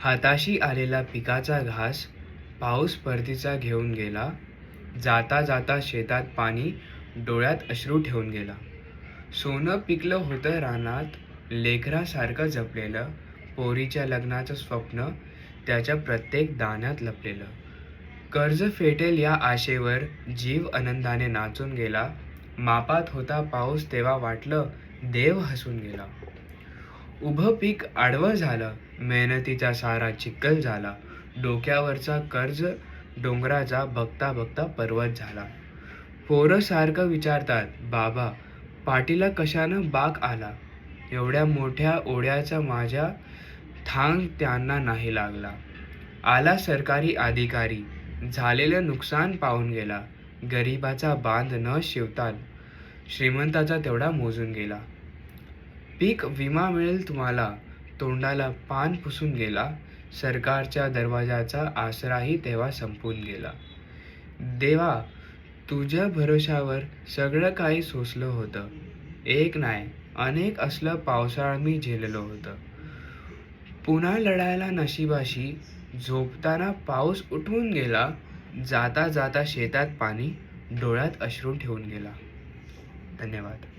हाताशी आलेला पिकाचा घास पाऊस परतीचा घेऊन गेला. जाता जाता शेतात पाणी, डोळ्यात अश्रू ठेवून गेला. सोनं पिकलं होतं रानात, लेकरासारखं जपलेलं. पोरीच्या लग्नाचं स्वप्न त्याच्या प्रत्येक दाण्यात लपलेलं. कर्ज फेटेल या आशेवर जीव आनंदाने नाचून गेला. मापात होता पाऊस तेव्हा वाटलं देव हसून गेला. उभं पीक आडवं झालं, मेहनतीचा सारा चिखल झाला. डोक्यावरचा कर्ज डोंगराचा बघता बघता पर्वत झाला. पोरं सारखं विचारतात, बाबा पाठीला कशानं बाक आला. एवढ्या मोठ्या ओढ्याचा माझ्या थांग त्यांना नाही लागला. आला सरकारी अधिकारी, झालेलं नुकसान पाहून गेला. गरिबाचा बांध न शिवता श्रीमंताचा तेवढा मोजून गेला. पीक विमा मिळेल तुम्हाला, तोंडाला पान पुसून गेला. सरकारच्या दरवाजाचा आसराही तेव्हा संपून गेला. देवा तुझ्या भरोशावर सगळं काही सोसलं होतं. एक नाही अनेक असलं पावसाळा मी झेललं होतं. पुन्हा लढायला नशिबाशी, झोपताना पाऊस उठून गेला. जाता जाता शेतात पाणी, डोळ्यात अश्रू ठेवून गेला. धन्यवाद.